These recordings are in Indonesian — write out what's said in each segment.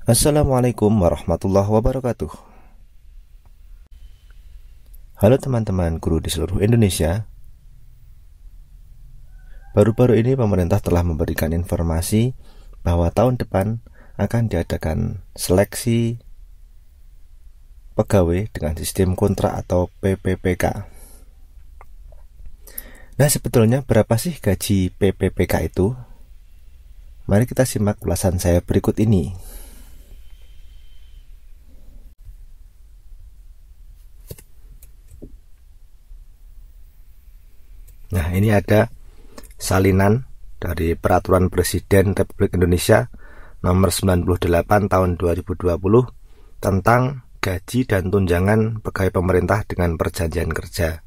Assalamualaikum warahmatullahi wabarakatuh. Halo teman-teman guru di seluruh Indonesia. Baru-baru ini pemerintah telah memberikan informasi bahwa tahun depan akan diadakan seleksi pegawai dengan sistem kontrak atau PPPK. Nah, sebetulnya berapa sih gaji PPPK itu? Mari kita simak ulasan saya berikut ini. Nah, ini ada salinan dari Peraturan Presiden Republik Indonesia nomor 98 tahun 2020 tentang gaji dan tunjangan pegawai pemerintah dengan perjanjian kerja.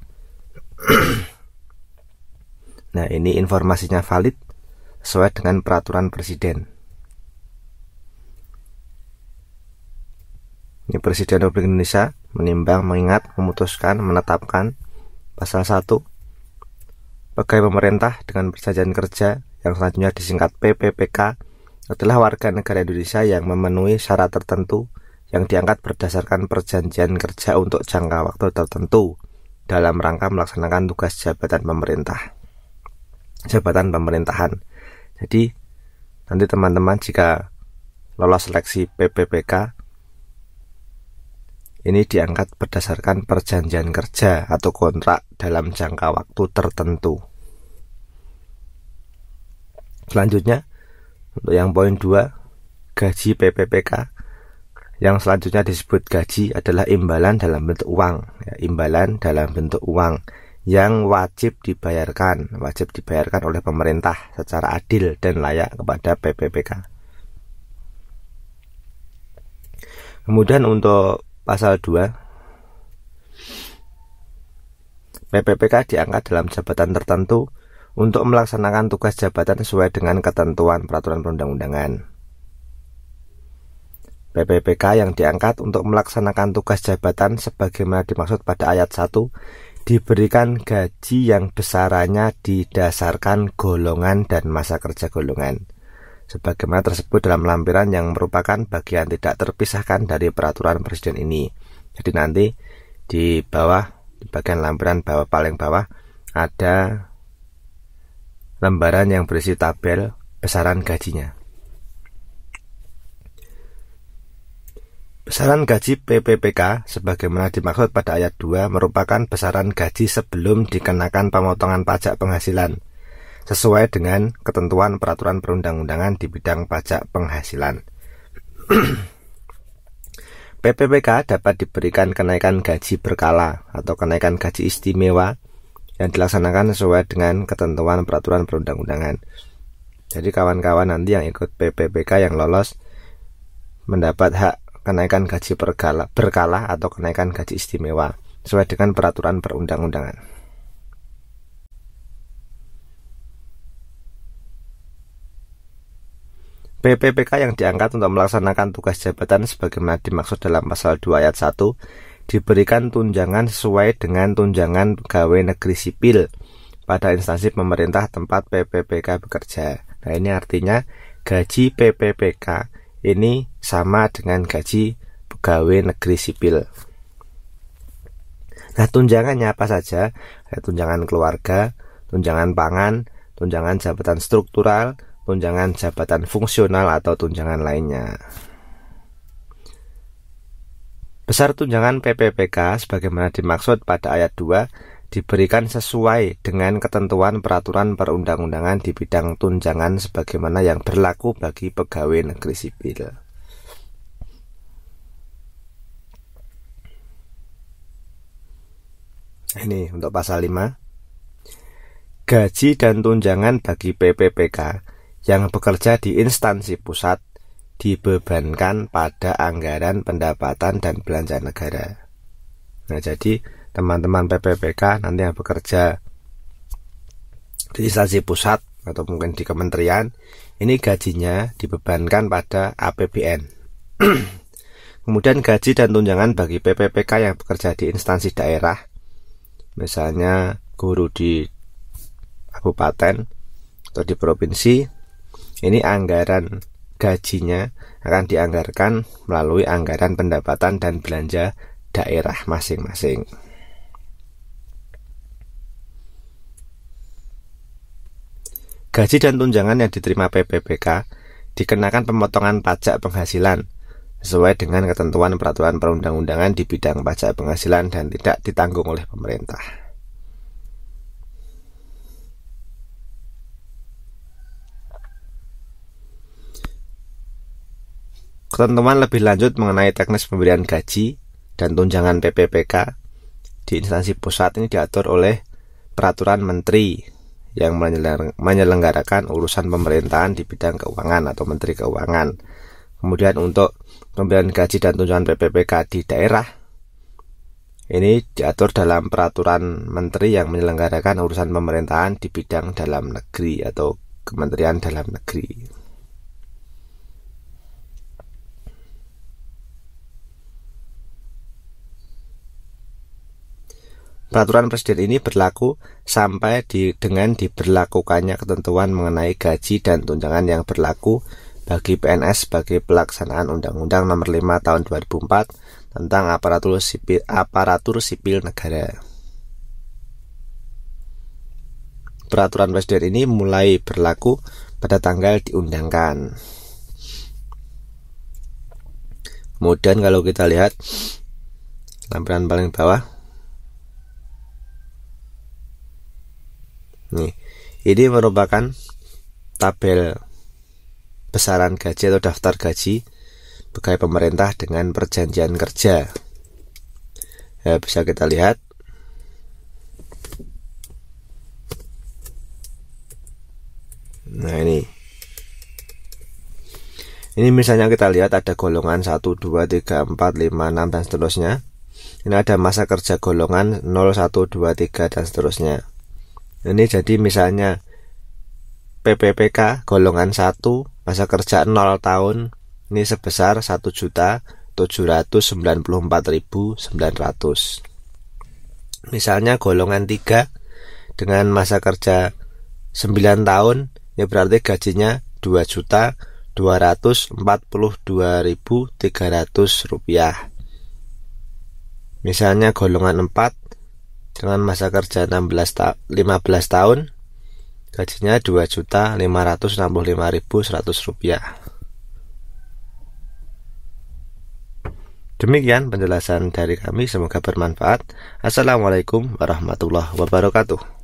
Nah, ini informasinya valid sesuai dengan Peraturan Presiden. Ini Presiden Republik Indonesia menimbang, mengingat, memutuskan, menetapkan pasal 1 pegawai pemerintah dengan perjanjian kerja yang selanjutnya disingkat PPPK adalah warga negara Indonesia yang memenuhi syarat tertentu yang diangkat berdasarkan perjanjian kerja untuk jangka waktu tertentu dalam rangka melaksanakan tugas jabatan pemerintahan. Jadi nanti teman-teman jika lolos seleksi PPPK ini diangkat berdasarkan perjanjian kerja atau kontrak dalam jangka waktu tertentu. Selanjutnya, untuk yang poin 2, gaji PPPK yang selanjutnya disebut gaji adalah imbalan dalam bentuk uang, imbalan dalam bentuk uang yang wajib dibayarkan oleh pemerintah secara adil dan layak kepada PPPK. Kemudian untuk pasal 2, PPPK diangkat dalam jabatan tertentu untuk melaksanakan tugas jabatan sesuai dengan ketentuan peraturan perundang-undangan. PPPK yang diangkat untuk melaksanakan tugas jabatan sebagaimana dimaksud pada ayat 1 diberikan gaji yang besarannya didasarkan golongan dan masa kerja golongan, sebagaimana tersebut dalam lampiran yang merupakan bagian tidak terpisahkan dari peraturan presiden ini. Jadi nanti di bawah, di bagian lampiran bawah paling bawah ada lembaran yang berisi tabel besaran gajinya. Besaran gaji PPPK sebagaimana dimaksud pada ayat 2 merupakan besaran gaji sebelum dikenakan pemotongan pajak penghasilan sesuai dengan ketentuan peraturan perundang-undangan di bidang pajak penghasilan. PPPK dapat diberikan kenaikan gaji berkala atau kenaikan gaji istimewa yang dilaksanakan sesuai dengan ketentuan peraturan perundang-undangan. Jadi kawan-kawan nanti yang ikut PPPK yang lolos mendapat hak kenaikan gaji berkala atau kenaikan gaji istimewa sesuai dengan peraturan perundang-undangan. PPPK yang diangkat untuk melaksanakan tugas jabatan sebagaimana dimaksud dalam pasal 2 ayat 1 diberikan tunjangan sesuai dengan tunjangan pegawai negeri sipil pada instansi pemerintah tempat PPPK bekerja. Nah, ini artinya gaji PPPK ini sama dengan gaji pegawai negeri sipil. Nah, tunjangannya apa saja? Tunjangan keluarga, tunjangan pangan, tunjangan jabatan struktural, tunjangan jabatan fungsional atau tunjangan lainnya. Besar tunjangan PPPK sebagaimana dimaksud pada ayat 2 diberikan sesuai dengan ketentuan peraturan perundang-undangan di bidang tunjangan sebagaimana yang berlaku bagi pegawai negeri sipil. Ini untuk pasal 5. Gaji dan tunjangan bagi PPPK yang bekerja di instansi pusat dibebankan pada anggaran pendapatan dan belanja negara. Nah, jadi teman-teman PPPK nanti yang bekerja di instansi pusat atau mungkin di kementerian, ini gajinya dibebankan pada APBN. Kemudian gaji dan tunjangan bagi PPPK yang bekerja di instansi daerah, misalnya guru di kabupaten atau di provinsi, ini anggaran gajinya akan dianggarkan melalui anggaran pendapatan dan belanja daerah masing-masing. Gaji dan tunjangan yang diterima PPPK dikenakan pemotongan pajak penghasilan sesuai dengan ketentuan peraturan perundang-undangan di bidang pajak penghasilan dan tidak ditanggung oleh pemerintah. Ketentuan lebih lanjut mengenai teknis pemberian gaji dan tunjangan PPPK di instansi pusat ini diatur oleh peraturan menteri yang menyelenggarakan urusan pemerintahan di bidang keuangan atau Menteri Keuangan. Kemudian untuk pemberian gaji dan tunjangan PPPK di daerah ini diatur dalam peraturan menteri yang menyelenggarakan urusan pemerintahan di bidang dalam negeri atau Kementerian Dalam Negeri. Peraturan Presiden ini berlaku sampai dengan diberlakukannya ketentuan mengenai gaji dan tunjangan yang berlaku bagi PNS sebagai pelaksanaan Undang-Undang Nomor 5 Tahun 2004 tentang aparatur sipil negara. Peraturan Presiden ini mulai berlaku pada tanggal diundangkan. Kemudian kalau kita lihat lampiran paling bawah, ini merupakan tabel besaran gaji atau daftar gaji pegawai pemerintah dengan perjanjian kerja. Ya, bisa kita lihat. Nah, ini misalnya kita lihat ada golongan 1, 2, 3, 4, 5, 6 dan seterusnya. Ini ada masa kerja golongan 0, 1, 2, 3 dan seterusnya. Ini jadi misalnya PPPK golongan 1 masa kerja 0 tahun ini sebesar 1.794.900. Misalnya golongan 3 dengan masa kerja 9 tahun ini berarti gajinya 2.242.300 rupiah. Misalnya golongan 4 dengan masa kerja 15 tahun gajinya 2.565.100 rupiah. Demikian penjelasan dari kami, semoga bermanfaat. Assalamualaikum warahmatullahi wabarakatuh.